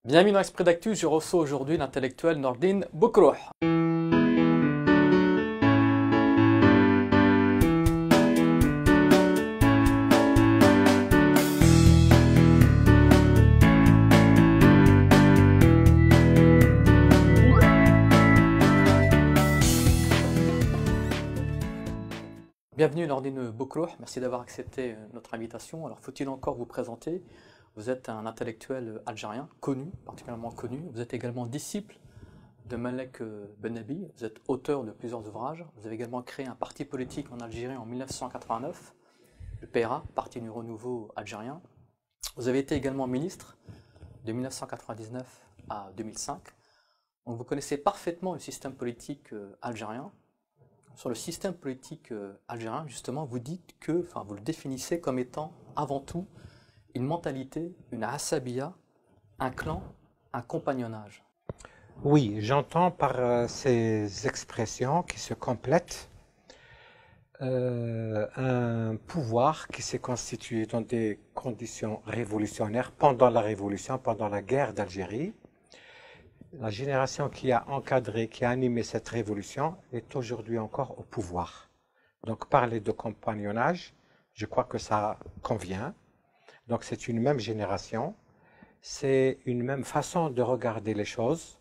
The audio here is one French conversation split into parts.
Bienvenue dans l'Esprit d'Actu, je reçois aujourd'hui l'intellectuel Nordine Boukrouh. Bienvenue Nordine Boukrouh, merci d'avoir accepté notre invitation. Alors faut-il encore vous présenter? Vous êtes un intellectuel algérien connu, particulièrement connu. Vous êtes également disciple de Malek Bennabi. Vous êtes auteur de plusieurs ouvrages. Vous avez également créé un parti politique en Algérie en 1989, le PRA, Parti du Renouveau Algérien. Vous avez été également ministre de 1999 à 2005. Donc vous connaissez parfaitement le système politique algérien. Sur le système politique algérien, justement, vous dites que, vous le définissez comme étant avant tout une mentalité, une assabiya, un clan, un compagnonnage. Oui, j'entends par ces expressions qui se complètent un pouvoir qui s'est constitué dans des conditions révolutionnaires pendant la révolution, pendant la guerre d'Algérie. La génération qui a encadré, qui a animé cette révolution est aujourd'hui encore au pouvoir. Donc parler de compagnonnage, je crois que ça convient. Donc c'est une même génération, c'est une même façon de regarder les choses,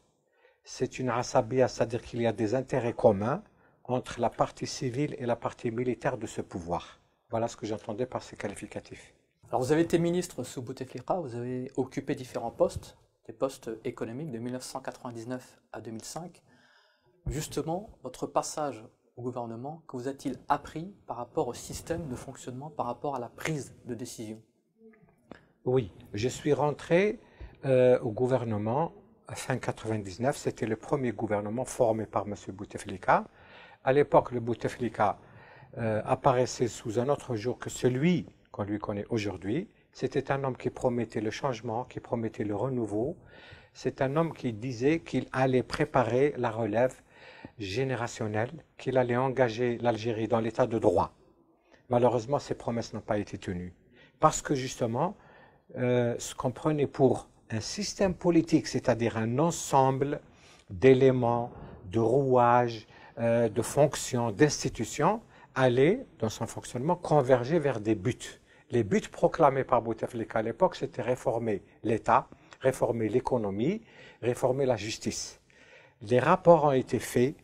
c'est une asabia, c'est-à-dire qu'il y a des intérêts communs entre la partie civile et la partie militaire de ce pouvoir. Voilà ce que j'entendais par ces qualificatifs. Alors vous avez été ministre sous Bouteflika, vous avez occupé différents postes, des postes économiques de 1999 à 2005. Justement, votre passage au gouvernement, que vous a-t-il appris par rapport au système de fonctionnement, par rapport à la prise de décision? Oui, je suis rentré au gouvernement fin 99. C'était le premier gouvernement formé par M. Bouteflika. À l'époque, le Bouteflika apparaissait sous un autre jour que celui qu'on lui connaît aujourd'hui. C'était un homme qui promettait le changement, qui promettait le renouveau. C'est un homme qui disait qu'il allait préparer la relève générationnelle, qu'il allait engager l'Algérie dans l'état de droit. Malheureusement, ces promesses n'ont pas été tenues. Parce que justement, ce qu'on prenait pour un système politique, c'est-à-dire un ensemble d'éléments, de rouages, de fonctions, d'institutions, allait, dans son fonctionnement, converger vers des buts. Les buts proclamés par Bouteflika à l'époque, c'était réformer l'État, réformer l'économie, réformer la justice. Les rapports ont été faits,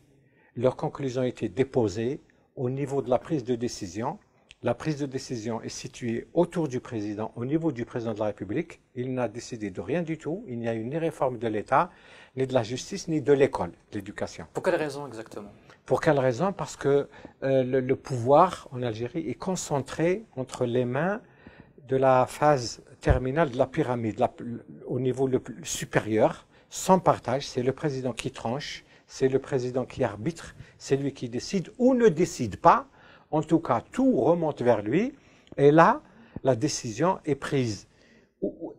leurs conclusions ont été déposées au niveau de la prise de décision. La prise de décision est située autour du président, au niveau du président de la République. Il n'a décidé de rien du tout. Il n'y a eu ni réforme de l'État, ni de la justice, ni de l'école, de l'éducation. Pour quelle raison exactement? Pour quelle raison? Parce que le pouvoir en Algérie est concentré entre les mains de la phase terminale de la pyramide, au niveau le plus supérieur, sans partage. C'est le président qui tranche, c'est le président qui arbitre, c'est lui qui décide ou ne décide pas. En tout cas, tout remonte vers lui, et là, la décision est prise,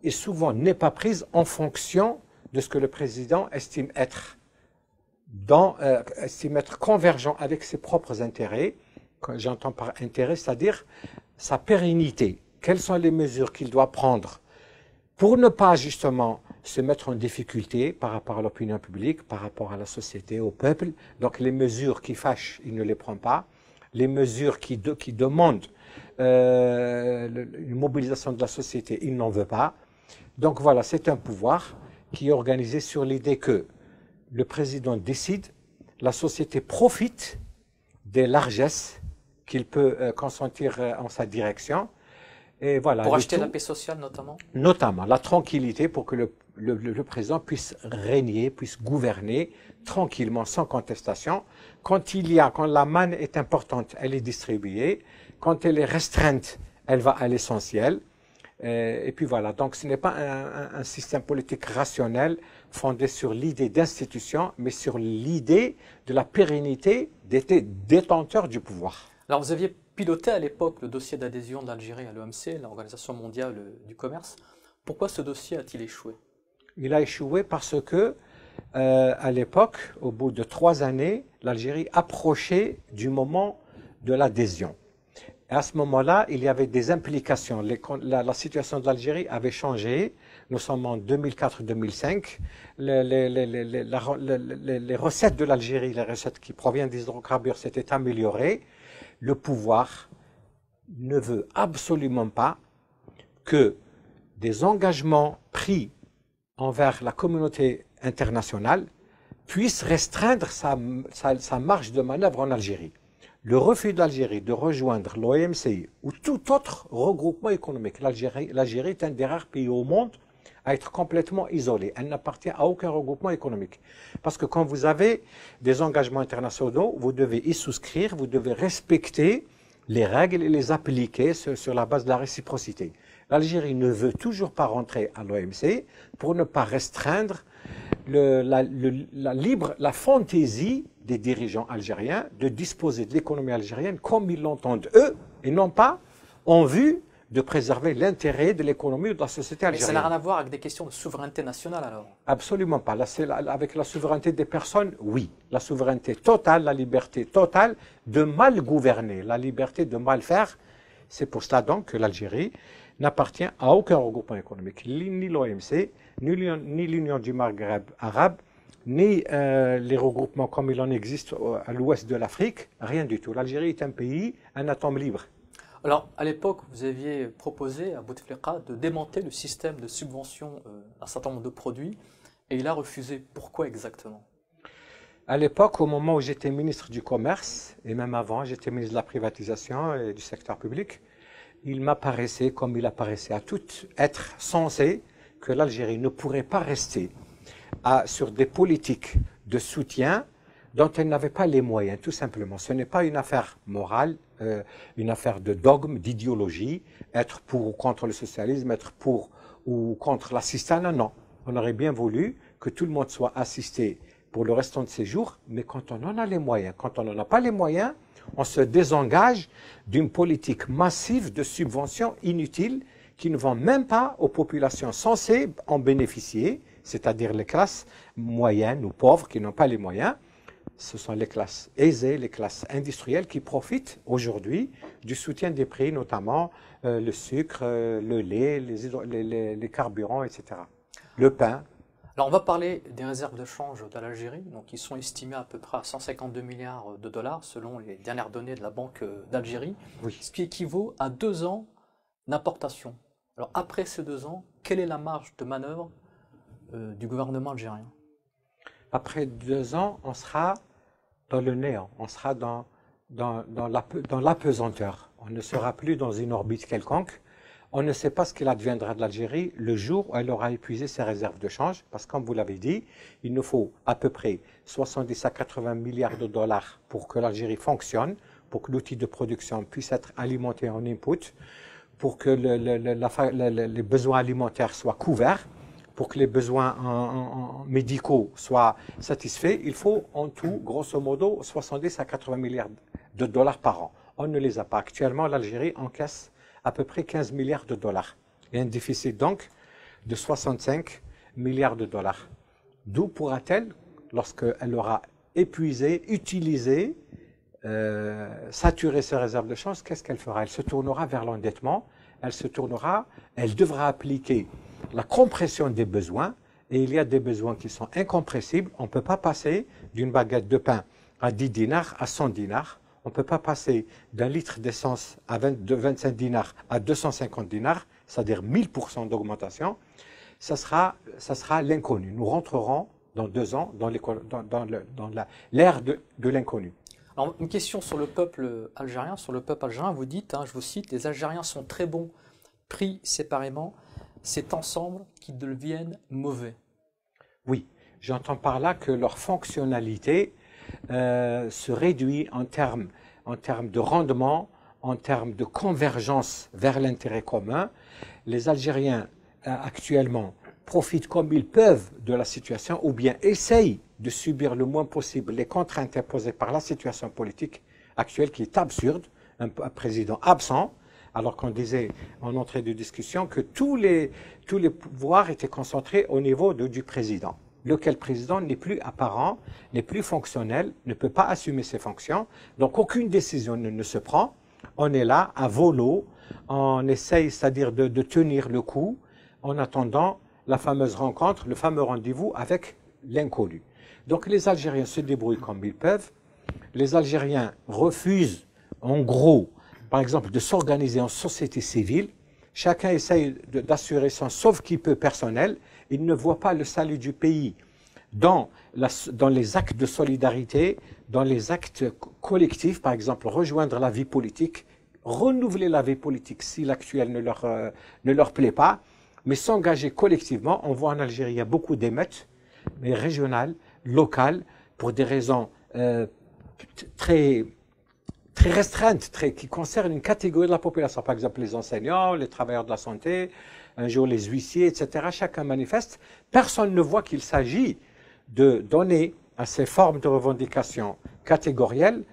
et souvent n'est pas prise en fonction de ce que le président estime être convergent avec ses propres intérêts. J'entends par intérêt, c'est-à-dire sa pérennité. Quelles sont les mesures qu'il doit prendre pour ne pas justement se mettre en difficulté par rapport à l'opinion publique, par rapport à la société, au peuple. Donc les mesures qui fâchent, il ne les prend pas. Les mesures qui demandent une mobilisation de la société, il n'en veut pas. Donc voilà, c'est un pouvoir qui est organisé sur l'idée que le président décide, la société profite des largesses qu'il peut consentir en sa direction. Et voilà, pour acheter la paix sociale notamment? Notamment, la tranquillité pour que le président puisse régner, puisse gouverner tranquillement, sans contestation. Quand la manne est importante, elle est distribuée. Quand elle est restreinte, elle va à l'essentiel. Et puis voilà, donc ce n'est pas un système politique rationnel fondé sur l'idée d'institution, mais sur l'idée de la pérennité des détenteurs du pouvoir. Alors vous aviez piloté à l'époque le dossier d'adhésion de l'Algérie à l'OMC, l'Organisation mondiale du commerce. Pourquoi ce dossier a-t-il échoué? Il a échoué parce que, à l'époque, au bout de 3 années, l'Algérie approchait du moment de l'adhésion. Et à ce moment-là, il y avait des implications. La situation de l'Algérie avait changé nous sommes en 2004-2005, les recettes de l'Algérie, les recettes qui proviennent des hydrocarbures s'étaient améliorées. Le pouvoir ne veut absolument pas que des engagements pris envers la communauté internationale puissent restreindre sa marge de manœuvre en Algérie. Le refus de l'Algérie de rejoindre l'OMC ou tout autre regroupement économique, l'Algérie est un des rares pays au monde à être complètement isolée. Elle n'appartient à aucun regroupement économique. Parce que quand vous avez des engagements internationaux, vous devez y souscrire, vous devez respecter les règles et les appliquer sur la base de la réciprocité. L'Algérie ne veut toujours pas rentrer à l'OMC pour ne pas restreindre la fantaisie des dirigeants algériens de disposer de l'économie algérienne comme ils l'entendent eux, et non pas en vue de préserver l'intérêt de l'économie ou de la société algérienne. Mais ça n'a rien à voir avec des questions de souveraineté nationale alors? Absolument pas. Là, avec la souveraineté des personnes, oui. La souveraineté totale, la liberté totale de mal gouverner, la liberté de mal faire. C'est pour cela donc que l'Algérie n'appartient à aucun regroupement économique, ni l'OMC, ni l'Union du Maghreb arabe, ni les regroupements comme il en existe à l'ouest de l'Afrique, rien du tout. L'Algérie est un pays, un atome libre. Alors, à l'époque, vous aviez proposé à Bouteflika de démanteler le système de subvention d'un certain nombre de produits, et il a refusé. Pourquoi exactement? À l'époque, au moment où j'étais ministre du Commerce, et même avant, j'étais ministre de la Privatisation et du secteur public, il m'apparaissait, comme il apparaissait à tout être censé, que l'Algérie ne pourrait pas rester sur des politiques de soutien dont elle n'avait pas les moyens, tout simplement. Ce n'est pas une affaire morale, une affaire de dogme, d'idéologie, être pour ou contre le socialisme, être pour ou contre l'assistanat, non. On aurait bien voulu que tout le monde soit assisté pour le restant de ses jours, mais quand on en a les moyens, quand on n'en a pas les moyens, on se désengage d'une politique massive de subventions inutiles qui ne vont même pas aux populations censées en bénéficier, c'est-à-dire les classes moyennes ou pauvres qui n'ont pas les moyens. Ce sont les classes aisées, les classes industrielles qui profitent aujourd'hui du soutien des prix, notamment le sucre, le lait, les carburants, etc. Le pain. Alors on va parler des réserves de change de l'Algérie, donc qui sont estimées à peu près à 152 milliards de dollars selon les dernières données de la Banque d'Algérie, Oui. Ce qui équivaut à 2 ans d'importation. Alors après ces 2 ans, quelle est la marge de manœuvre du gouvernement algérien? Après 2 ans, on sera dans le néant, on sera dans l'apesanteur. On ne sera plus dans une orbite quelconque. On ne sait pas ce qu'il adviendra de l'Algérie le jour où elle aura épuisé ses réserves de change, parce que comme vous l'avez dit, il nous faut à peu près 70 à 80 milliards de dollars pour que l'Algérie fonctionne, pour que l'outil de production puisse être alimenté en input, pour que les besoins alimentaires soient couverts, pour que les besoins médicaux soient satisfaits. Il faut en tout, grosso modo, 70 à 80 milliards de dollars par an. On ne les a pas. Actuellement, l'Algérie encaisse à peu près 15 milliards de dollars. Et un déficit donc de 65 milliards de dollars. D'où pourra-t-elle, lorsqu'elle aura épuisé, utilisé, saturé ses réserves de change, qu'est-ce qu'elle fera? Elle se tournera vers l'endettement, elle devra appliquer la compression des besoins, et il y a des besoins qui sont incompressibles. On ne peut pas passer d'une baguette de pain à 10 dinars à 100 dinars. On ne peut pas passer d'un litre d'essence de 25 dinars à 250 dinars, c'est-à-dire 1000% d'augmentation. Ça sera l'inconnu. Nous rentrerons dans 2 ans dans l'ère de l'inconnu. Alors, une question sur le peuple algérien. Sur le peuple algérien, vous dites, je vous cite, les Algériens sont très bons, pris séparément. C'est ensemble qu'ils deviennent mauvais. Oui, j'entends par là que leur fonctionnalité se réduit en termes de rendement, en termes de convergence vers l'intérêt commun. Les Algériens actuellement profitent comme ils peuvent de la situation ou bien essayent de subir le moins possible les contraintes imposées par la situation politique actuelle qui est absurde, un président absent, alors qu'on disait en entrée de discussion que tous les pouvoirs étaient concentrés au niveau du président. Lequel président n'est plus apparent, n'est plus fonctionnel, ne peut pas assumer ses fonctions. Donc aucune décision ne se prend. On est là à volo, on essaye, c'est-à-dire de tenir le coup en attendant la fameuse rencontre, le fameux rendez-vous avec l'inconnu. Donc les Algériens se débrouillent comme ils peuvent. Les Algériens refusent, en gros, par exemple, de s'organiser en société civile. Chacun essaye d'assurer son sauve-qui-peut personnel. Il ne voit pas le salut du pays dans les actes de solidarité, dans les actes collectifs, par exemple, rejoindre la vie politique, renouveler la vie politique si l'actuelle ne leur plaît pas, mais s'engager collectivement. On voit en Algérie, il y a beaucoup d'émeutes, mais régionales, locales, pour des raisons très restreintes, qui concernent une catégorie de la population. Par exemple, les enseignants, les travailleurs de la santé, un jour les huissiers, etc. Chacun manifeste. Personne ne voit qu'il s'agit de donner à ces formes de revendication catégorielles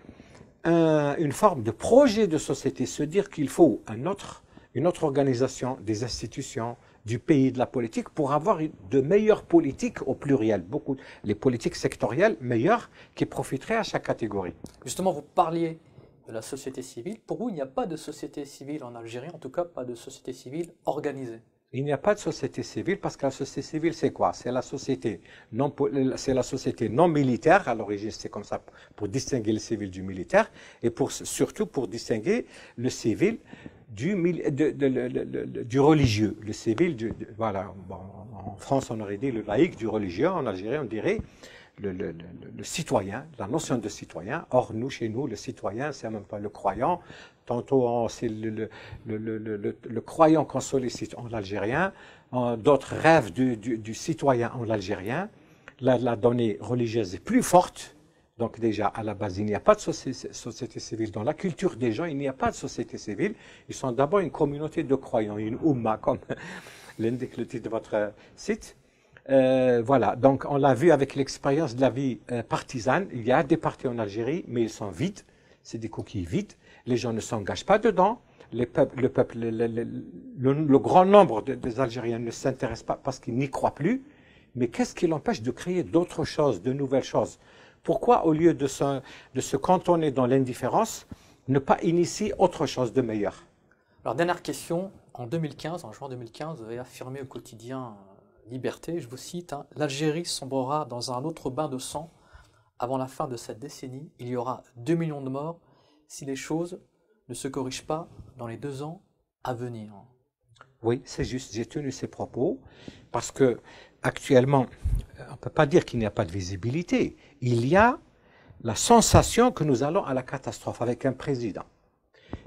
une forme de projet de société, se dire qu'il faut une autre organisation des institutions, du pays, de la politique, pour avoir de meilleures politiques au pluriel, les politiques sectorielles meilleures qui profiteraient à chaque catégorie. Justement, vous parliez de la société civile. Pour vous, il n'y a pas de société civile en Algérie, en tout cas pas de société civile organisée. Il n'y a pas de société civile parce que la société civile, c'est quoi? C'est la société non militaire. À l'origine, c'est comme ça pour distinguer le civil du militaire et surtout pour distinguer le civil du religieux. Le civil, voilà. Bon, en France, on aurait dit le laïc du religieux. En Algérie, on dirait le citoyen, la notion de citoyen. Or, chez nous, le citoyen, c'est même pas le croyant. Tantôt, c'est le croyant qu'on sollicite en algérien. D'autres rêvent du citoyen en algérien. La donnée religieuse est plus forte. Donc déjà, à la base, il n'y a pas de société civile. Dans la culture des gens, il n'y a pas de société civile. Ils sont d'abord une communauté de croyants, une oumma, comme l'indique le titre de votre site. Voilà, donc on l'a vu avec l'expérience de la vie partisane. Il y a des partis en Algérie, mais ils sont vides. C'est des coquilles vides. Les gens ne s'engagent pas dedans. Le grand nombre des Algériens ne s'intéressent pas parce qu'ils n'y croient plus. Mais qu'est-ce qui l'empêche de créer d'autres choses, de nouvelles choses? Pourquoi, au lieu de se cantonner dans l'indifférence, ne pas initier autre chose de meilleur? Alors, dernière question. En 2015, en juin 2015, vous avez affirmé au quotidien Liberté, je vous cite, hein, l'Algérie sombrera dans un autre bain de sang. Avant la fin de cette décennie, il y aura 2 millions de morts si les choses ne se corrigent pas dans les 2 ans à venir. Oui, c'est juste. J'ai tenu ces propos parce que actuellement, on ne peut pas dire qu'il n'y a pas de visibilité. Il y a la sensation que nous allons à la catastrophe avec un président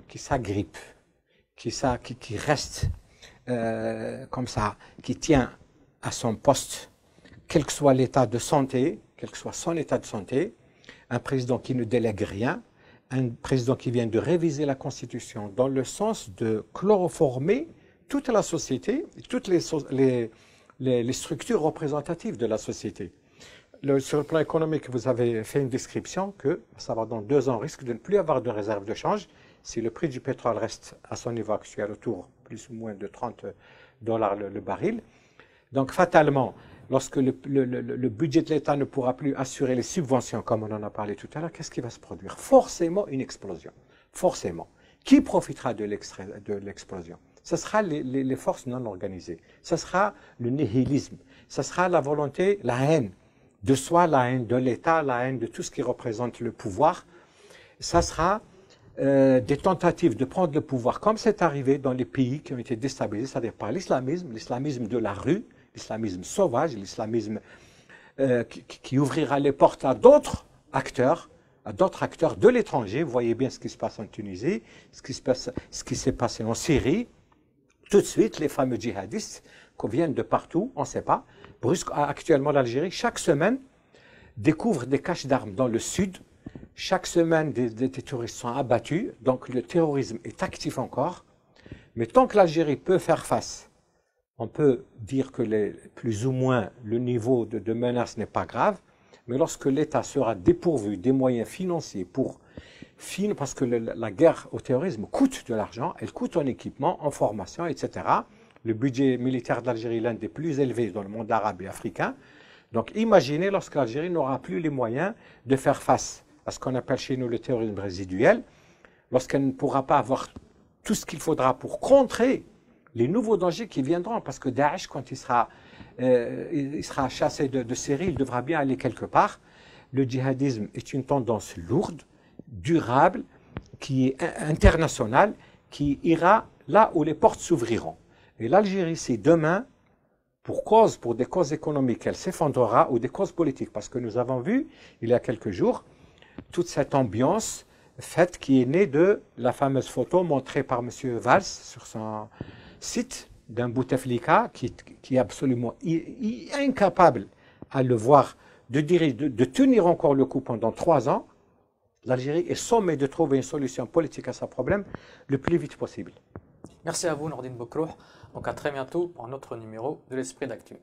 qui s'agrippe, qui reste comme ça, qui tient à son poste, quel que soit l'état de santé, quel que soit son état de santé, un président qui ne délègue rien, un président qui vient de réviser la Constitution dans le sens de chloroformer toute la société, toutes les structures représentatives de la société. Sur le plan économique, vous avez fait une description que, ça va dans 2 ans, on risque de ne plus avoir de réserve de change si le prix du pétrole reste à son niveau actuel, autour plus ou moins de $30 le baril. Donc fatalement, lorsque le budget de l'État ne pourra plus assurer les subventions, comme on en a parlé tout à l'heure, qu'est-ce qui va se produire? Forcément une explosion. Forcément. Qui profitera de l'explosion? Ce sera les forces non organisées. Ce sera le nihilisme. Ce sera la volonté, la haine de soi, la haine de l'État, la haine de tout ce qui représente le pouvoir. Ça sera des tentatives de prendre le pouvoir, comme c'est arrivé dans les pays qui ont été déstabilisés, c'est-à-dire par l'islamisme de la rue, l'islamisme sauvage, l'islamisme qui ouvrira les portes à d'autres acteurs de l'étranger. Vous voyez bien ce qui se passe en Tunisie, ce qui s'est passé en Syrie. Tout de suite, les fameux djihadistes qui viennent de partout, on ne sait pas. Actuellement, l'Algérie, chaque semaine, découvre des caches d'armes dans le sud. Chaque semaine, des terroristes sont abattus. Donc, le terrorisme est actif encore. Mais tant que l'Algérie peut faire face, on peut dire que plus ou moins le niveau de menace n'est pas grave. Mais lorsque l'État sera dépourvu des moyens financiers parce que la guerre au terrorisme coûte de l'argent, elle coûte en équipement, en formation, etc. Le budget militaire de l'Algérie est l'un des plus élevés dans le monde arabe et africain. Donc imaginez lorsque l'Algérie n'aura plus les moyens de faire face à ce qu'on appelle chez nous le terrorisme résiduel, lorsqu'elle ne pourra pas avoir tout ce qu'il faudra pour contrer les nouveaux dangers qui viendront. Parce que Daesh, quand il sera il sera chassé de Syrie, il devra bien aller quelque part. Le djihadisme est une tendance lourde, durable, qui est internationale, qui ira là où les portes s'ouvriront. Et l'Algérie, c'est demain, pour des causes économiques, elle s'effondrera, ou des causes politiques. Parce que nous avons vu, il y a quelques jours, toute cette ambiance faite qui est née de la fameuse photo montrée par M. Valls sur son site d'un Bouteflika qui est absolument incapable à le voir, de tenir encore le coup pendant 3 ans. L'Algérie est sommée de trouver une solution politique à ce problème le plus vite possible. Merci à vous, Nordine Bokrouh. Donc à très bientôt pour un autre numéro de l'Esprit d'Actu.